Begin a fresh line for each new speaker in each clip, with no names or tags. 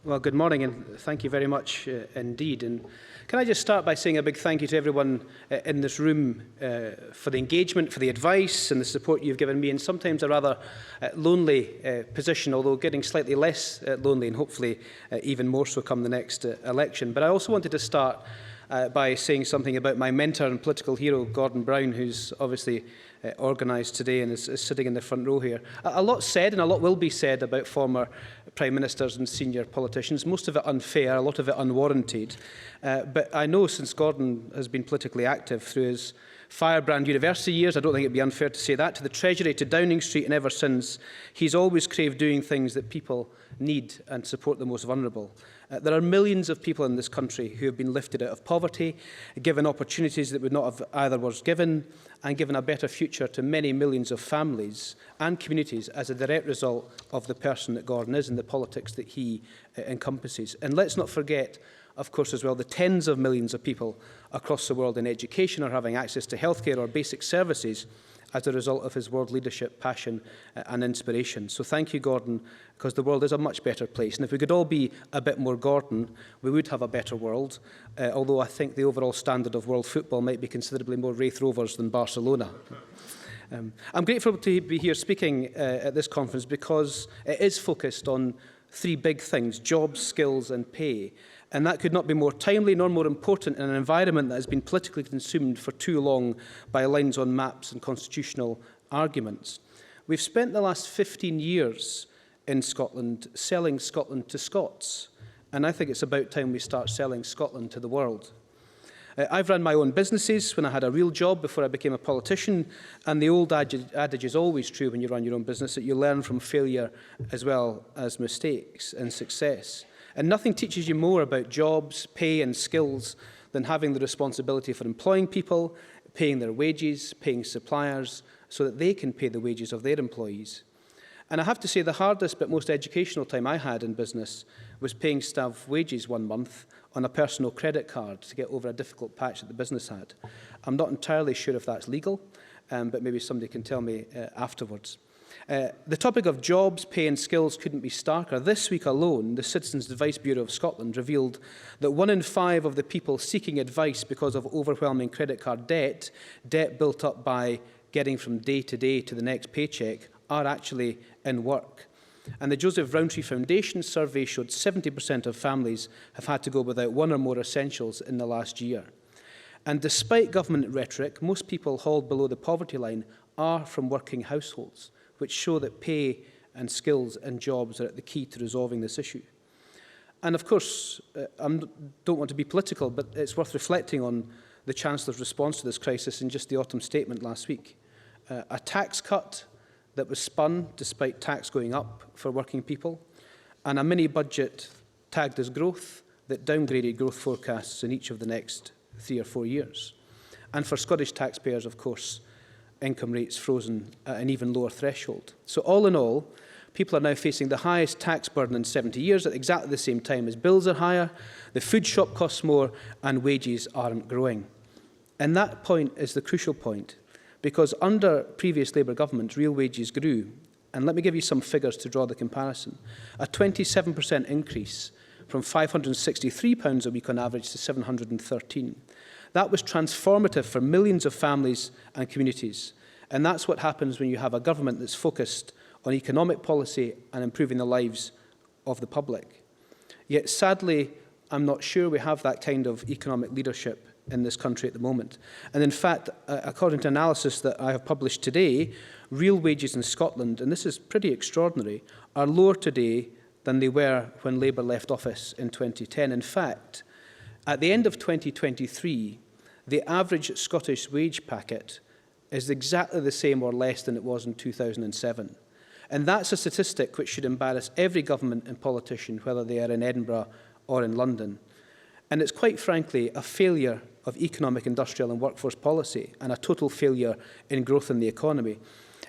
Well, good morning, and thank you very much indeed. And can I just start by saying a big thank you to everyone in this room for the engagement, for the advice and the support you've given me in sometimes a rather lonely position, although getting slightly less lonely and hopefully even more so come the next election. But I also wanted to start by saying something about my mentor and political hero, Gordon Brown, who's obviously organised today and is sitting in the front row here. A lot said and a lot will be said about former Prime Ministers and senior politicians, most of it unfair, a lot of it unwarranted. But I know since Gordon has been politically active through his firebrand university years, I don't think it'd be unfair to say that, to the Treasury, to Downing Street and ever since, he's always craved doing things that people need and support the most vulnerable. There are millions of people in this country who have been lifted out of poverty, given opportunities that would not have either was given, and given a better future to many millions of families and communities as a direct result of the person that Gordon is and the politics that he encompasses. And let's not forget, of course, as well, the tens of millions of people across the world in education or having access to healthcare or basic services as a result of his world leadership, passion and inspiration. So thank you, Gordon, because the world is a much better place. And if we could all be a bit more Gordon, we would have a better world, although I think the overall standard of world football might be considerably more Wraith Rovers than Barcelona. I'm grateful to be here speaking at this conference because it is focused on three big things: jobs, skills and pay. And that could not be more timely nor more important in an environment that has been politically consumed for too long by lines on maps and constitutional arguments. We've spent the last 15 years in Scotland selling Scotland to Scots, and I think it's about time we start selling Scotland to the world. I've run my own businesses when I had a real job before I became a politician, and the old adage is always true when you run your own business, that you learn from failure as well as mistakes and success. And nothing teaches you more about jobs, pay and skills than having the responsibility for employing people, paying their wages, paying suppliers, so that they can pay the wages of their employees. And I have to say the hardest but most educational time I had in business was paying staff wages one month on a personal credit card to get over a difficult patch that the business had. I'm not entirely sure if that's legal, but maybe somebody can tell me afterwards. The topic of jobs, pay and skills couldn't be starker. This week alone, the Citizens Advice Bureau of Scotland revealed that 1 in 5 of the people seeking advice because of overwhelming credit card debt built up by getting from day to the next paycheck, are actually in work. And the Joseph Rowntree Foundation survey showed 70% of families have had to go without one or more essentials in the last year. And despite government rhetoric, most people hauled below the poverty line are from working households, which show that pay and skills and jobs are at the key to resolving this issue. And of course, I don't want to be political, but it's worth reflecting on the Chancellor's response to this crisis in just the autumn statement last week. A tax cut that was spun despite tax going up for working people, and a mini-budget tagged as growth that downgraded growth forecasts in each of the next 3 or 4 years. And for Scottish taxpayers, of course, income rates frozen at an even lower threshold. So all in all, people are now facing the highest tax burden in 70 years at exactly the same time as bills are higher, the food shop costs more, and wages aren't growing. And that point is the crucial point, because under previous Labour governments, real wages grew. And let me give you some figures to draw the comparison. A 27% increase from £563 a week on average to £713. That was transformative for millions of families and communities. And that's what happens when you have a government that's focused on economic policy and improving the lives of the public. Yet sadly, I'm not sure we have that kind of economic leadership in this country at the moment. And in fact, according to analysis that I have published today, real wages in Scotland, and this is pretty extraordinary, are lower today than they were when Labour left office in 2010. In fact, at the end of 2023, the average Scottish wage packet is exactly the same or less than it was in 2007. And that's a statistic which should embarrass every government and politician, whether they are in Edinburgh or in London. And it's quite frankly a failure of economic, industrial and workforce policy and a total failure in growth in the economy.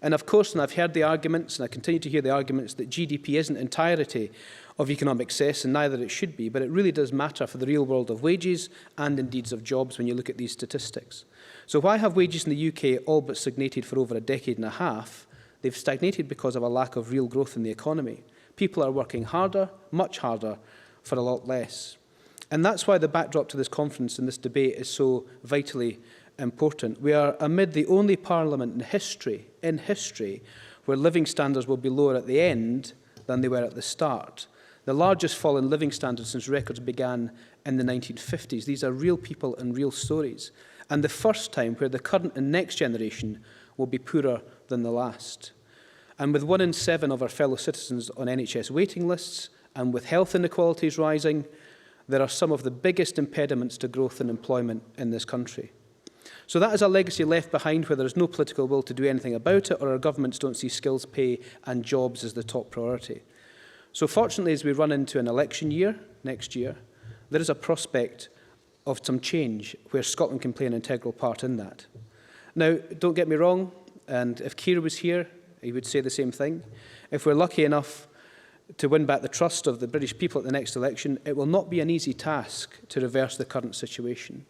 And of course, and I've heard the arguments, and I continue to hear the arguments, that GDP isn't entirety of economic success, and neither it should be, but it really does matter for the real world of wages and indeed of jobs when you look at these statistics. So why have wages in the UK all but stagnated for over a decade and a half? They've stagnated because of a lack of real growth in the economy. People are working harder, much harder, for a lot less. And that's why the backdrop to this conference and this debate is so vitally important. We are amid the only parliament in history, where living standards will be lower at the end than they were at the start. The largest fall in living standards since records began in the 1950s. These are real people and real stories. And the first time where the current and next generation will be poorer than the last. And with 1 in 7 of our fellow citizens on NHS waiting lists, and with health inequalities rising, there are some of the biggest impediments to growth and employment in this country. So that is a legacy left behind where there is no political will to do anything about it, or our governments don't see skills, pay and jobs as the top priority. So fortunately, as we run into an election year, next year, there is a prospect of some change where Scotland can play an integral part in that. Now, don't get me wrong, and if Keir was here, he would say the same thing. If we're lucky enough to win back the trust of the British people at the next election, it will not be an easy task to reverse the current situation.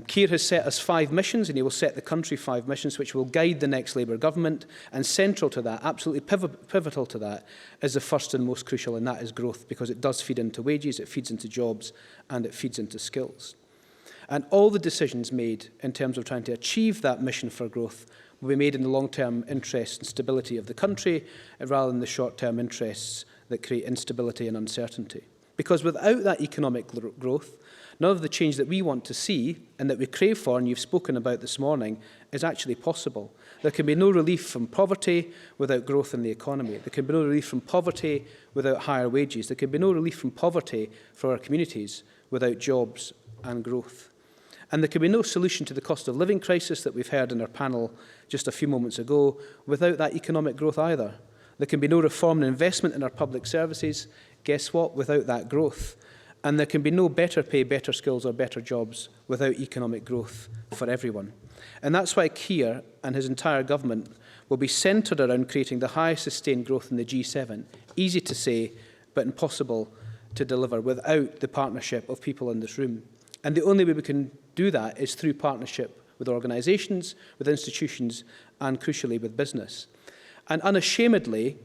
Keir has set us 5 missions, and he will set the country 5 missions which will guide the next Labour government, and central to that, absolutely pivotal to that, is the first and most crucial, and that is growth, because it does feed into wages, it feeds into jobs, and it feeds into skills. And all the decisions made in terms of trying to achieve that mission for growth will be made in the long-term interest and stability of the country, rather than the short-term interests that create instability and uncertainty. Because without that economic growth, none of the change that we want to see and that we crave for, and you've spoken about this morning, is actually possible. There can be no relief from poverty without growth in the economy. There can be no relief from poverty without higher wages. There can be no relief from poverty for our communities without jobs and growth. And there can be no solution to the cost of living crisis that we've heard in our panel just a few moments ago without that economic growth either. There can be no reform and investment in our public services, guess what, without that growth. And there can be no better pay, better skills or better jobs without economic growth for everyone. And that's why Keir and his entire government will be centred around creating the highest sustained growth in the G7. Easy to say, but impossible to deliver without the partnership of people in this room. And the only way we can do that is through partnership with organisations, with institutions, and crucially with business. And unashamedly,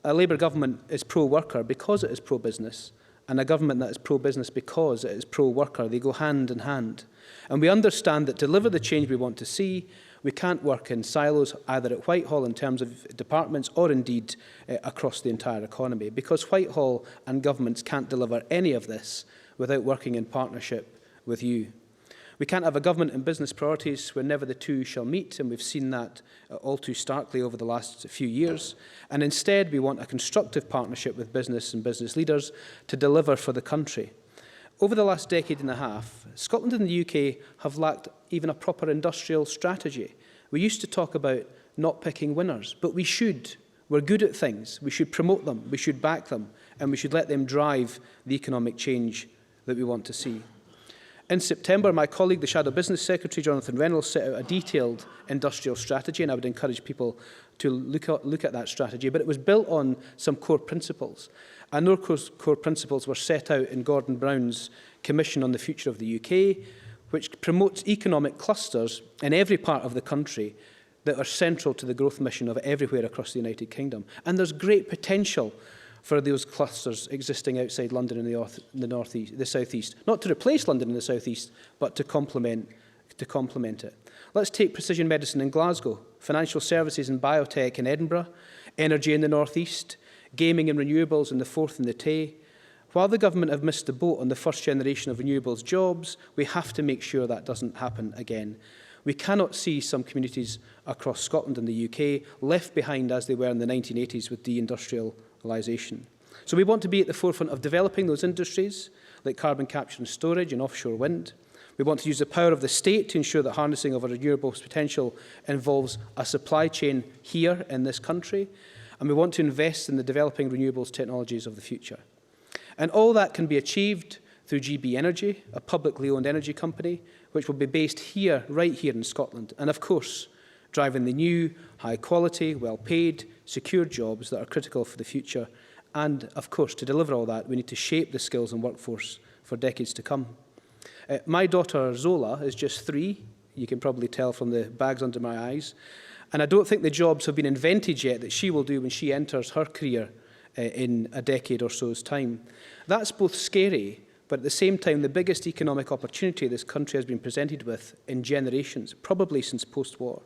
a Labour government is pro-worker because it is pro-business, and a government that is pro-business because it is pro-worker. They go hand in hand. And we understand that to deliver the change we want to see, we can't work in silos either at Whitehall in terms of departments or indeed across the entire economy, because Whitehall and governments can't deliver any of this without working in partnership with you. We can't have a government and business priorities where never the two shall meet, and we've seen that all too starkly over the last few years. And instead, we want a constructive partnership with business and business leaders to deliver for the country. Over the last decade and a half, Scotland and the UK have lacked even a proper industrial strategy. We used to talk about not picking winners, but we should. We're good at things. We should promote them, we should back them, and we should let them drive the economic change that we want to see. In September, my colleague, the Shadow Business Secretary, Jonathan Reynolds, set out a detailed industrial strategy, and I would encourage people to look at that strategy. But it was built on some core principles. And those core principles were set out in Gordon Brown's Commission on the Future of the UK, which promotes economic clusters in every part of the country that are central to the growth mission of everywhere across the United Kingdom. And there's great potential for those clusters existing outside London in the south east, not to replace London in the south east, but to complement it. Let's take precision medicine in Glasgow, financial services and biotech in Edinburgh, energy in the north east, gaming and renewables in the Forth and the Tay. While the government have missed the boat on the first generation of renewables jobs, we have to make sure that doesn't happen again. We cannot see some communities across Scotland and the UK left behind as they were in the 1980s with deindustrialisation. So we want to be at the forefront of developing those industries like carbon capture and storage and offshore wind. We want to use the power of the state to ensure that harnessing of our renewables potential involves a supply chain here in this country. And we want to invest in the developing renewables technologies of the future. And all that can be achieved through GB Energy, a publicly owned energy company, which will be based here, right here in Scotland. And of course, driving the new, high quality, well-paid, secure jobs that are critical for the future. And of course, to deliver all that, we need to shape the skills and workforce for decades to come. My daughter Zola is just 3. You can probably tell from the bags under my eyes. And I don't think the jobs have been invented yet that she will do when she enters her career in a decade or so's time. That's both scary, but at the same time, the biggest economic opportunity this country has been presented with in generations, probably since post-war.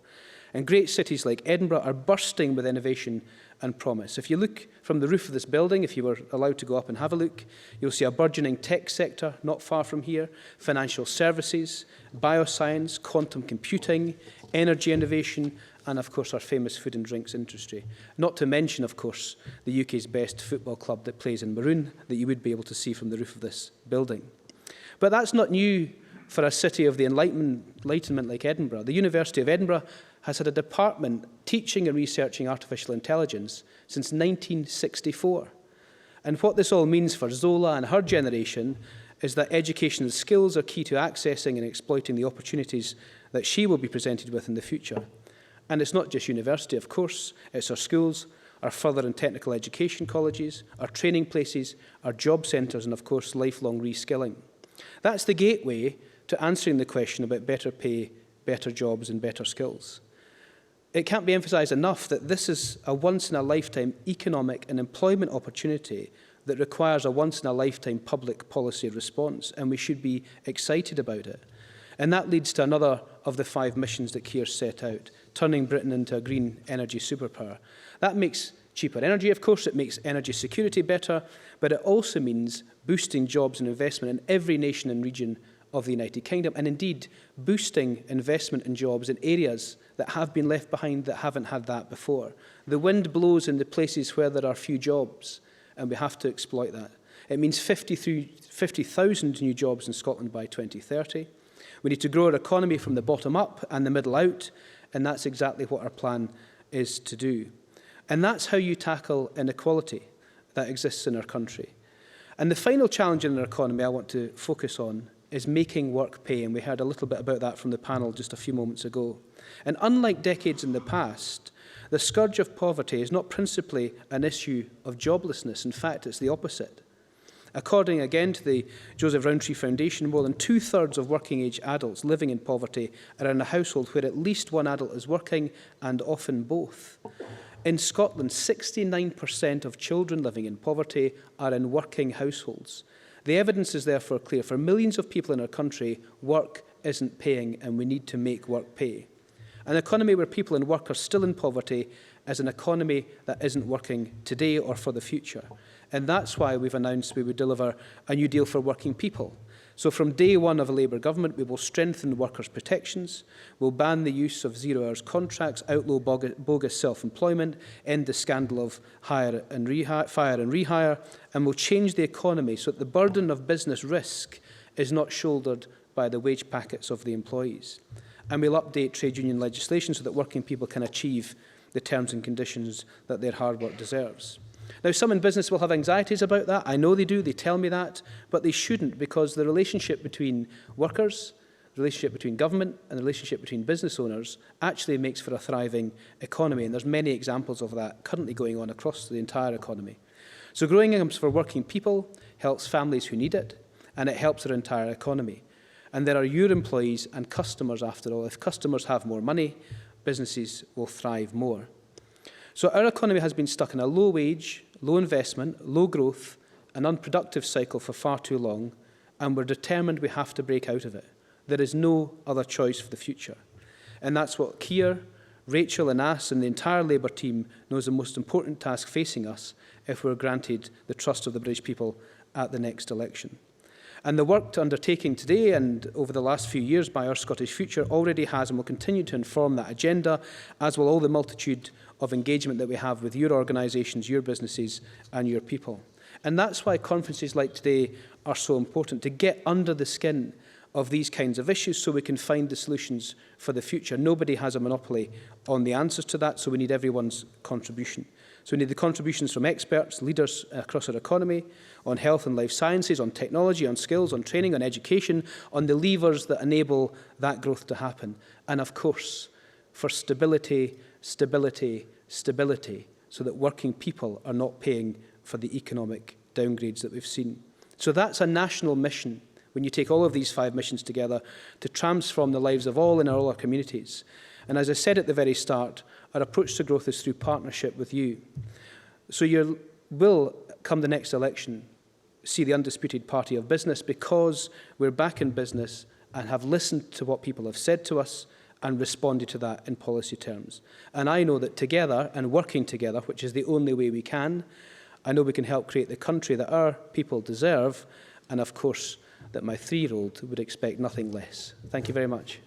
And great cities like Edinburgh are bursting with innovation and promise. If you look from the roof of this building, if you were allowed to go up and have a look, you'll see a burgeoning tech sector not far from here, financial services, bioscience, quantum computing, energy innovation, and of course our famous food and drinks industry. Not to mention, of course, the UK's best football club that plays in maroon that you would be able to see from the roof of this building. But that's not new for a city of the Enlightenment like Edinburgh. The University of Edinburgh has had a department teaching and researching artificial intelligence since 1964. And what this all means for Zola and her generation is that educational skills are key to accessing and exploiting the opportunities that she will be presented with in the future. And it's not just university, of course, it's our schools, our further and technical education colleges, our training places, our job centres, and of course, lifelong reskilling. That's the gateway to answering the question about better pay, better jobs, and better skills. It can't be emphasised enough that this is a once-in-a-lifetime economic and employment opportunity that requires a once-in-a-lifetime public policy response, and we should be excited about it. And that leads to another of the 5 missions that Keir set out, turning Britain into a green energy superpower. That makes cheaper energy, of course, it makes energy security better, but it also means boosting jobs and investment in every nation and region of the United Kingdom, and indeed boosting investment and jobs in areas that have been left behind that haven't had that before. The wind blows in the places where there are few jobs, and we have to exploit that. It means 50,000 new jobs in Scotland by 2030. We need to grow our economy from the bottom up and the middle out, and that's exactly what our plan is to do. And that's how you tackle inequality that exists in our country. And the final challenge in our economy I want to focus on is making work pay, and we heard a little bit about that from the panel just a few moments ago. And unlike decades in the past, the scourge of poverty is not principally an issue of joblessness. In fact, it's the opposite. According again to the Joseph Rowntree Foundation, more than 2/3 of working-age adults living in poverty are in a household where at least one adult is working, and often both. In Scotland, 69% of children living in poverty are in working households. The evidence is therefore clear. For millions of people in our country, work isn't paying, and we need to make work pay. An economy where people in work are still in poverty is an economy that isn't working today or for the future. And that's why we've announced we would deliver a new deal for working people. So from day one of a Labour government, we will strengthen workers' protections, we'll ban the use of zero-hours contracts, outlaw bogus self-employment, end the scandal of fire and rehire, and we'll change the economy so that the burden of business risk is not shouldered by the wage packets of the employees. And we'll update trade union legislation so that working people can achieve the terms and conditions that their hard work deserves. Now, some in business will have anxieties about that. I know they do, they tell me that, but they shouldn't, because the relationship between workers, the relationship between government and the relationship between business owners actually makes for a thriving economy, and there's many examples of that currently going on across the entire economy. So growing incomes for working people helps families who need it, and it helps our entire economy. And there are your employees and customers after all. If customers have more money, businesses will thrive more. So our economy has been stuck in a low wage, low investment, low growth, and unproductive cycle for far too long, and we're determined we have to break out of it. There is no other choice for the future. And that's what Keir, Rachel, Anas, and the entire Labour team know is the most important task facing us if we're granted the trust of the British people at the next election. And the work undertaken today and over the last few years by our Scottish Future already has and will continue to inform that agenda, as will all the multitude of engagement that we have with your organisations, your businesses and your people. And that's why conferences like today are so important, to get under the skin of these kinds of issues so we can find the solutions for the future. Nobody has a monopoly on the answers to that, so we need everyone's contribution. So we need the contributions from experts, leaders across our economy, on health and life sciences, on technology, on skills, on training, on education, on the levers that enable that growth to happen. And of course, for stability, stability, stability, so that working people are not paying for the economic downgrades that we've seen. So that's a national mission, when you take all of these 5 missions together, to transform the lives of all in all our communities. And as I said at the very start, our approach to growth is through partnership with you. So you're will, come the next election, see the undisputed party of business, because we're back in business and have listened to what people have said to us and responded to that in policy terms. And I know that together and working together, which is the only way we can, I know we can help create the country that our people deserve, and of course that my 3-year-old would expect nothing less. Thank you very much.